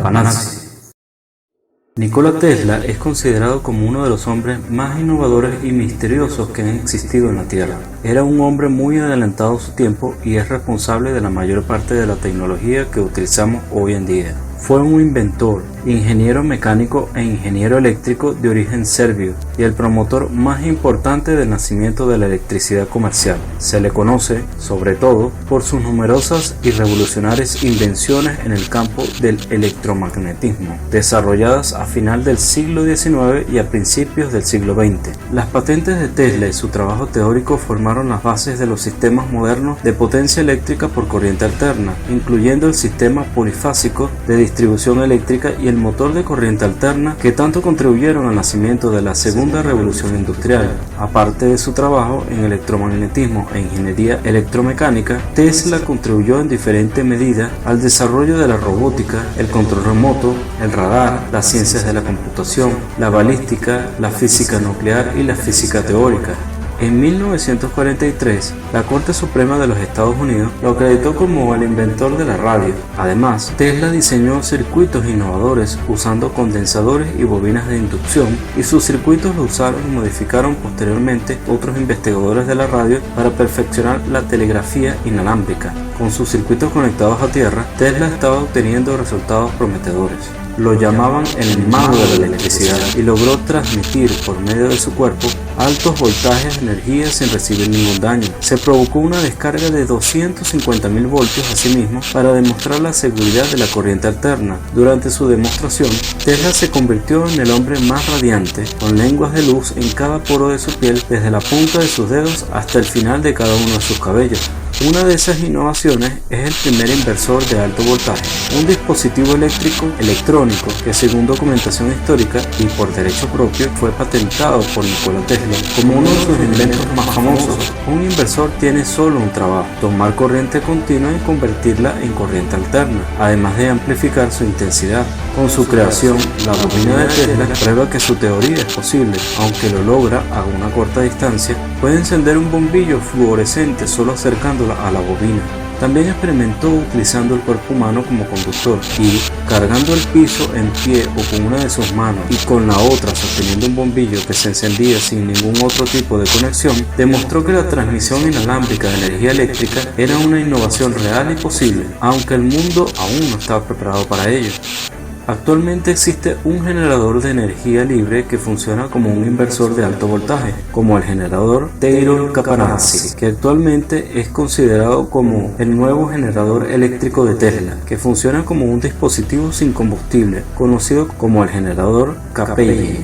Capanazzi. Nikola Tesla es considerado como uno de los hombres más innovadores y misteriosos que han existido en la Tierra. Era un hombre muy adelantado a su tiempo y es responsable de la mayor parte de la tecnología que utilizamos hoy en día. Fue un inventor, ingeniero mecánico e ingeniero eléctrico de origen serbio y el promotor más importante del nacimiento de la electricidad comercial. Se le conoce, sobre todo, por sus numerosas y revolucionarias invenciones en el campo del electromagnetismo, desarrolladas a final del siglo XIX y a principios del siglo XX. Las patentes de Tesla y su trabajo teórico formaron las bases de los sistemas modernos de potencia eléctrica por corriente alterna, incluyendo el sistema polifásico de distribución eléctrica y el motor de corriente alterna, que tanto contribuyeron al nacimiento de la segunda revolución industrial. Aparte de su trabajo en electromagnetismo e ingeniería electromecánica, Tesla contribuyó en diferente medida al desarrollo de la robótica, el control remoto, el radar, las ciencias de la computación, la balística, la física nuclear y la física teórica. En 1943, la Corte Suprema de los Estados Unidos lo acreditó como el inventor de la radio. Además, Tesla diseñó circuitos innovadores usando condensadores y bobinas de inducción, y sus circuitos los usaron y modificaron posteriormente otros investigadores de la radio para perfeccionar la telegrafía inalámbrica. Con sus circuitos conectados a tierra, Tesla estaba obteniendo resultados prometedores. Lo llamaban el mago de la electricidad y logró transmitir por medio de su cuerpo altos voltajes de energía sin recibir ningún daño. Se provocó una descarga de 250.000 voltios a sí mismo para demostrar la seguridad de la corriente alterna. Durante su demostración, Tesla se convirtió en el hombre más radiante, con lenguas de luz en cada poro de su piel, desde la punta de sus dedos hasta el final de cada uno de sus cabellos. Una de esas innovaciones es el primer inversor de alto voltaje, un dispositivo electrónico que, según documentación histórica y por derecho propio, fue patentado por Nikola Tesla como uno de sus inventos más famosos. Un inversor tiene solo un trabajo: tomar corriente continua y convertirla en corriente alterna, además de amplificar su intensidad. Con su creación, la bobina de Tesla prueba que su teoría es posible. Aunque lo logra a una corta distancia, puede encender un bombillo fluorescente solo acercándola a la bobina. También experimentó utilizando el cuerpo humano como conductor y, cargando el piso en pie o con una de sus manos y con la otra sosteniendo un bombillo que se encendía sin ningún otro tipo de conexión, demostró que la transmisión inalámbrica de energía eléctrica era una innovación real y posible, aunque el mundo aún no estaba preparado para ello. Actualmente existe un generador de energía libre que funciona como un inversor de alto voltaje, como el generador Taylor-Capanazzi, que actualmente es considerado como el nuevo generador eléctrico de Tesla, que funciona como un dispositivo sin combustible, conocido como el generador Capelli.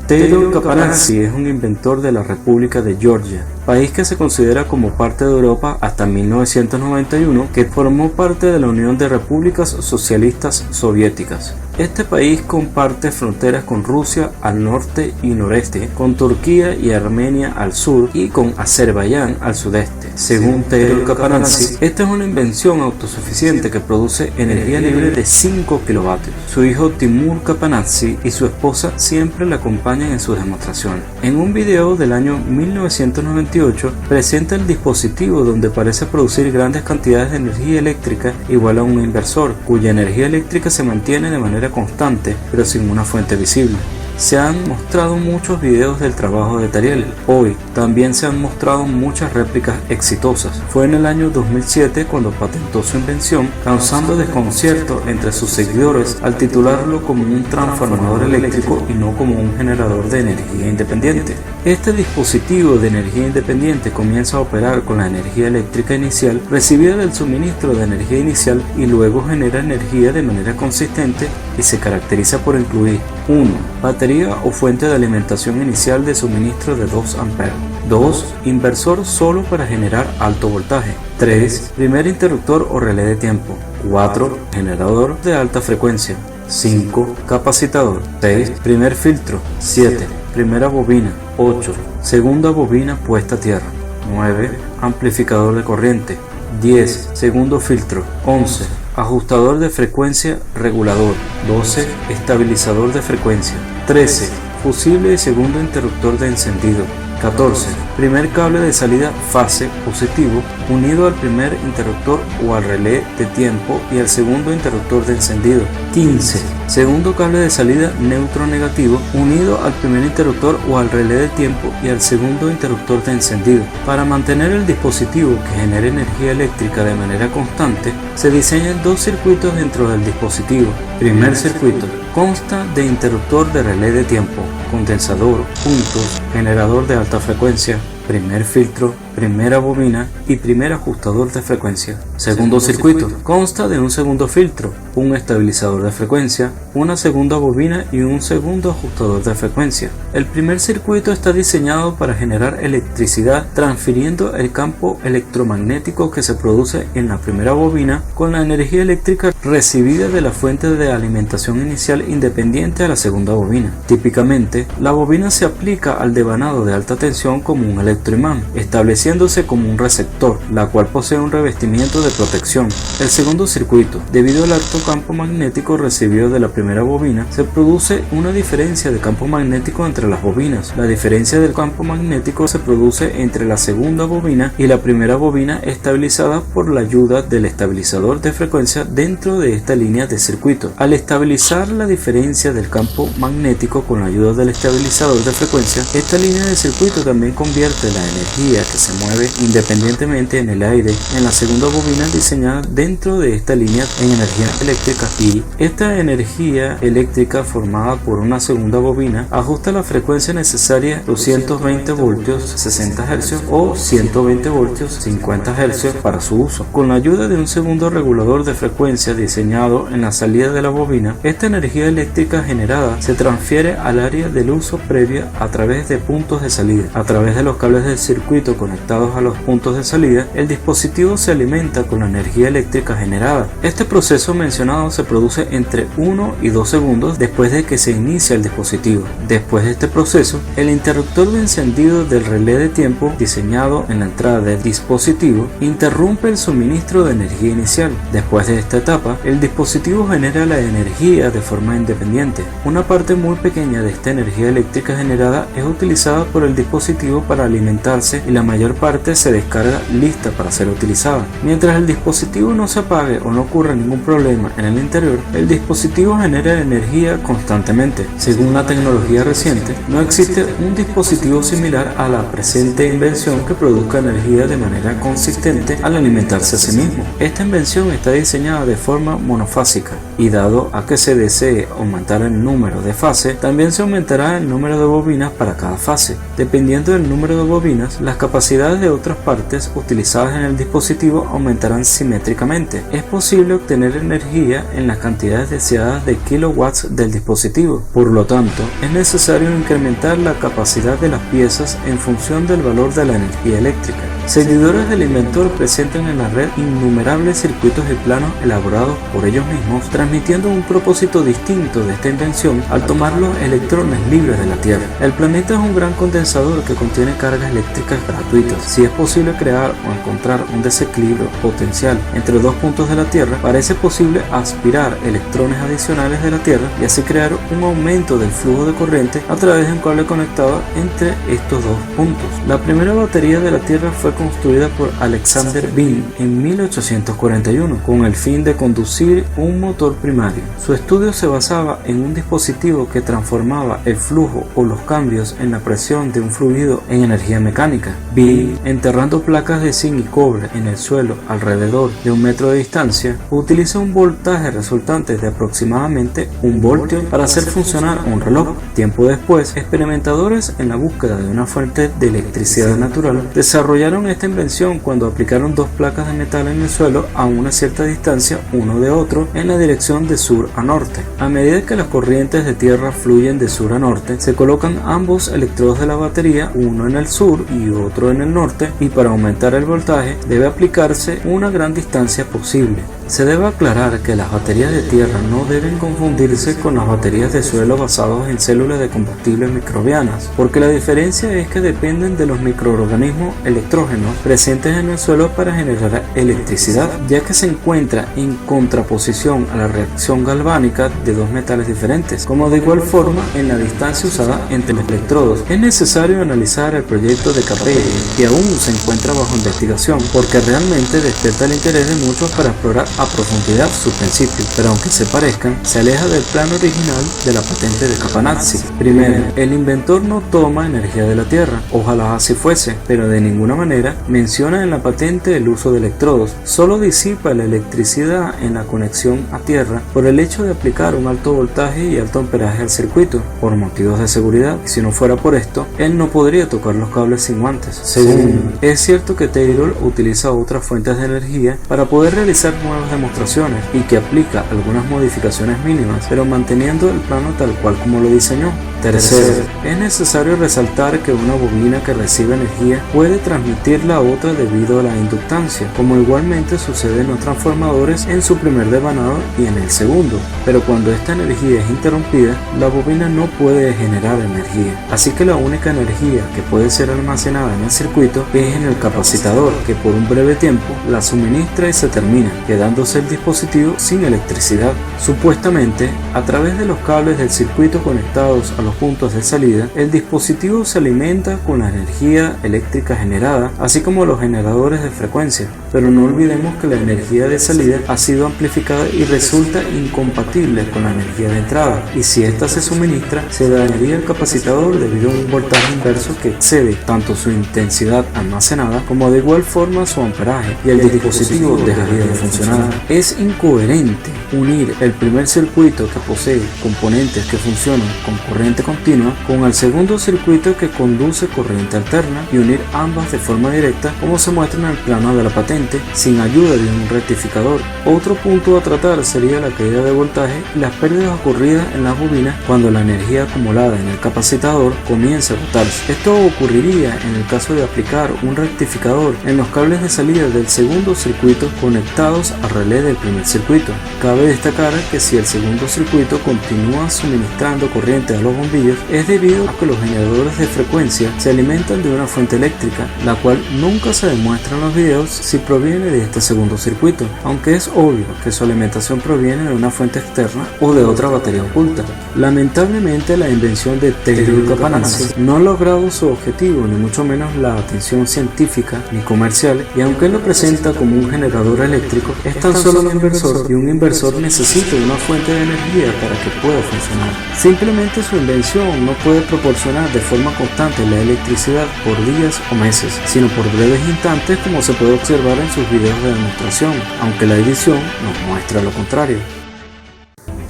Taylor-Capanazzi es un inventor de la República de Georgia, país que se considera como parte de Europa hasta 1991, que formó parte de la Unión de Repúblicas Socialistas Soviéticas. Este país comparte fronteras con Rusia al norte y noreste, con Turquía y Armenia al sur y con Azerbaiyán al sudeste. Según Taylor-Capanazzi, esta es una invención autosuficiente que produce energía libre de 5 kilovatios. Su hijo Timur Capanazzi y su esposa siempre le acompañan en sus demostraciones. En un video del año 1998 presenta el dispositivo donde parece producir grandes cantidades de energía eléctrica igual a un inversor, cuya energía eléctrica se mantiene de manera constante pero sin una fuente visible. Se han mostrado muchos videos del trabajo de Tariel. Hoy también se han mostrado muchas réplicas exitosas. Fue en el año 2007 cuando patentó su invención, causando desconcierto entre sus seguidores al titularlo como un transformador eléctrico y no como un generador de energía independiente. Este dispositivo de energía independiente comienza a operar con la energía eléctrica inicial recibida del suministro de energía inicial y luego genera energía de manera consistente y se caracteriza por incluir 1. Batería o fuente de alimentación inicial de suministro de 2 amperes. 2. Inversor solo para generar alto voltaje. 3. Primer interruptor o relé de tiempo. 4. Generador de alta frecuencia. 5. Capacitador. 6. Primer filtro. 7. Primera bobina. 8. Segunda bobina puesta a tierra. 9. Amplificador de corriente. 10. Segundo filtro. 11. Ajustador de frecuencia regulador. 12. Estabilizador de frecuencia. 13. Fusible y segundo interruptor de encendido. 14. Primer cable de salida fase positivo unido al primer interruptor o al relé de tiempo y al segundo interruptor de encendido. 15. Segundo cable de salida neutro negativo unido al primer interruptor o al relé de tiempo y al segundo interruptor de encendido. Para mantener el dispositivo que genere energía eléctrica de manera constante, se diseñan dos circuitos dentro del dispositivo. Primer circuito consta de interruptor de relé de tiempo, condensador, puntos, generador de alta frecuencia, primer filtro, primera bobina y primer ajustador de frecuencia. Segundo circuito consta de un segundo filtro, un estabilizador de frecuencia, una segunda bobina y un segundo ajustador de frecuencia. El primer circuito está diseñado para generar electricidad transfiriendo el campo electromagnético que se produce en la primera bobina con la energía eléctrica recibida de la fuente de alimentación inicial independiente a la segunda bobina. Típicamente, la bobina se aplica al devanado de alta tensión como un electroimán, estableciéndose como un receptor, la cual posee un revestimiento de protección. El segundo circuito, debido al alto campo magnético recibido de la primera bobina, se produce una diferencia de campo magnético entre las bobinas. La diferencia del campo magnético se produce entre la segunda bobina y la primera bobina estabilizada por la ayuda del estabilizador de frecuencia dentro de esta línea de circuito. Al estabilizar la diferencia del campo magnético con la ayuda del estabilizador de frecuencia, esta línea de circuito también convierte la energía que se mueve independientemente en el aire en la segunda bobina diseñada dentro de esta línea en energía eléctrica, y esta energía eléctrica formada por una segunda bobina ajusta la frecuencia necesaria 220 voltios 60 Hz o 120 voltios 50 Hz para su uso. Con la ayuda de un segundo regulador de frecuencia diseñado en la salida de la bobina, esta energía eléctrica generada se transfiere al área del uso previa a través de puntos de salida. A través de los cables del circuito conectados a los puntos de salida, el dispositivo se alimenta con la energía eléctrica generada. Este proceso mencionado se produce entre 1 y 2 segundos después de que se inicia el dispositivo. Después de este proceso, el interruptor de encendido del relé de tiempo diseñado en la entrada del dispositivo interrumpe el suministro de energía inicial. Después de esta etapa, el dispositivo genera la energía de forma independiente. Una parte muy pequeña de esta energía eléctrica generada es utilizada por el dispositivo para alimentarse y la mayor parte se descarga lista para ser utilizada. Mientras el dispositivo no se apague o no ocurra ningún problema en el interior, el dispositivo genera energía constantemente. Según la tecnología reciente, no existe un dispositivo similar a la presente invención que produzca energía de manera consistente al alimentarse a sí mismo. Esta invención está diseñada de forma monofásica y dado a que se desee aumentar el número de fases, también se aumentará el número de bobinas para cada fase. Dependiendo del número de bobinas, las capacidades de otras partes utilizadas en el dispositivo aumentarán simétricamente. Es posible obtener energía en las cantidades deseadas de kilowatts del dispositivo. Por lo tanto, es necesario incrementar la capacidad de las piezas en función del valor de la energía eléctrica. Seguidores del inventor presentan en la red innumerables circuitos y planos elaborados por ellos mismos, transmitiendo un propósito distinto de esta invención al tomar los electrones libres de la Tierra. El planeta es un gran condensador que contiene cargas eléctricas gratuitas. Si es posible crear o encontrar un desequilibrio potencial entre dos puntos de la Tierra, parece posible aspirar electrones adicionales de la Tierra y así crear un aumento del flujo de corriente a través de un cable conectado entre estos dos puntos. La primera batería de la Tierra fue construida por Alexander Bean en 1841 con el fin de conducir un motor primario. Su estudio se basaba en un dispositivo que transformaba el flujo o los cambios en la presión de un fluido en energía mecánica. Bean, enterrando placas de zinc y cobre en el suelo alrededor de 1 metro de distancia, utiliza un voltaje resultante de aproximadamente 1 voltio para hacer funcionar un reloj. Tiempo después, experimentadores en la búsqueda de una fuente de electricidad natural desarrollaron esta invención cuando aplicaron 2 placas de metal en el suelo a una cierta distancia uno de otro en la dirección de sur a norte. A medida que las corrientes de tierra fluyen de sur a norte, se colocan ambos electrodos de la batería, uno en el sur y otro en el norte, y para aumentar el voltaje debe aplicarse una gran distancia posible. Se debe aclarar que las baterías de tierra no deben confundirse con las baterías de suelo basadas en células de combustible microbianas, porque la diferencia es que dependen de los microorganismos electrógenos hidrógeno presentes en el suelo para generar electricidad, ya que se encuentra en contraposición a la reacción galvánica de dos metales diferentes. Como de igual forma, en la distancia usada entre los electrodos, es necesario analizar el proyecto de Capelli, que aún se encuentra bajo investigación, porque realmente despierta el interés de muchos para explorar a profundidad sus principios, pero aunque se parezcan, se aleja del plan original de la patente de Capanazzi. Primero, el inventor no toma energía de la Tierra, ojalá así fuese, pero de ninguna manera menciona en la patente el uso de electrodos, solo disipa la electricidad en la conexión a Tierra por el hecho de aplicar un alto voltaje y alto amperaje al circuito, por motivos de seguridad. Si no fuera por esto, él no podría tocar los cables sin guantes. Segundo, es cierto que Taylor utiliza otras fuentes de energía para poder realizar nuevas demostraciones y que aplica algunas modificaciones mínimas, pero manteniendo el plano tal cual como lo diseñó. Tercero, es necesario resaltar que una bobina que recibe energía puede transmitirla a otra debido a la inductancia, como igualmente sucede en los transformadores en su primer devanado y en el segundo, pero cuando esta energía es interrumpida, la bobina no puede generar energía, así que la única energía que puede ser almacenada en el circuito es en el capacitador, que por un breve tiempo la suministra y se termina, quedándose el dispositivo sin electricidad. Supuestamente, a través de los cables del circuito conectados a los puntos de salida, el dispositivo se alimenta con la energía eléctrica generada, así como los generadores de frecuencia, pero no olvidemos que la energía de salida ha sido amplificada y resulta incompatible con la energía de entrada, y si ésta se suministra, se dañaría el capacisador debido a un voltaje inverso que excede tanto su intensidad almacenada como de igual forma su amperaje, y el dispositivo dejaría de funcionar. Es incoherente unir el primer circuito que posee componentes que funcionan con corriente continua con el segundo circuito que conduce corriente alterna y unir ambas de forma directa como se muestra en el plano de la patente sin ayuda de un rectificador. Otro punto a tratar sería la caída de voltaje y las pérdidas ocurridas en las bobinas cuando la energía acumulada en el capacitador comienza a agotarse. Esto ocurriría en el caso de aplicar un rectificador en los cables de salida del segundo circuito conectados al relé del primer circuito. Cabe destacar que si el segundo circuito continúa suministrando corriente a los bombillos es debido a que los generadores de frecuencia se alimentan de una fuente eléctrica, la cual nunca se demuestra en los videos si proviene de este segundo circuito, aunque es obvio que su alimentación proviene de una fuente externa o de otra batería oculta. Lamentablemente, la invención de Taylor Capanazzi no ha logrado su objetivo, ni mucho menos la atención científica ni comercial, y aunque él lo presenta como un generador eléctrico, es tan solo un inversor, y un inversor necesita de una fuente de energía para que pueda funcionar. Simplemente su invención no puede proporcionar de forma constante la electricidad por días o meses, sino por breves instantes como se puede observar en sus videos de demostración, aunque la edición nos muestra lo contrario.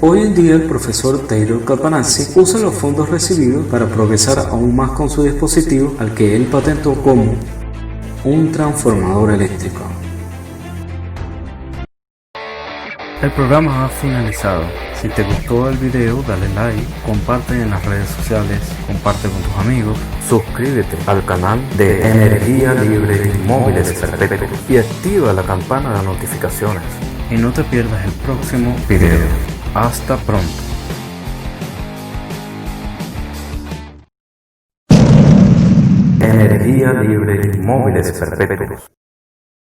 Hoy en día el profesor Taylor Capanazzi usa los fondos recibidos para progresar aún más con su dispositivo al que él patentó como un transformador eléctrico. El programa ha finalizado. Si te gustó el video, dale like, comparte en las redes sociales, comparte con tus amigos, suscríbete al canal de Energía Libre Inmóviles Perpetuos y activa la campana de notificaciones. Y no te pierdas el próximo video. Hasta pronto. Energía Libre Inmóviles Perpetuos.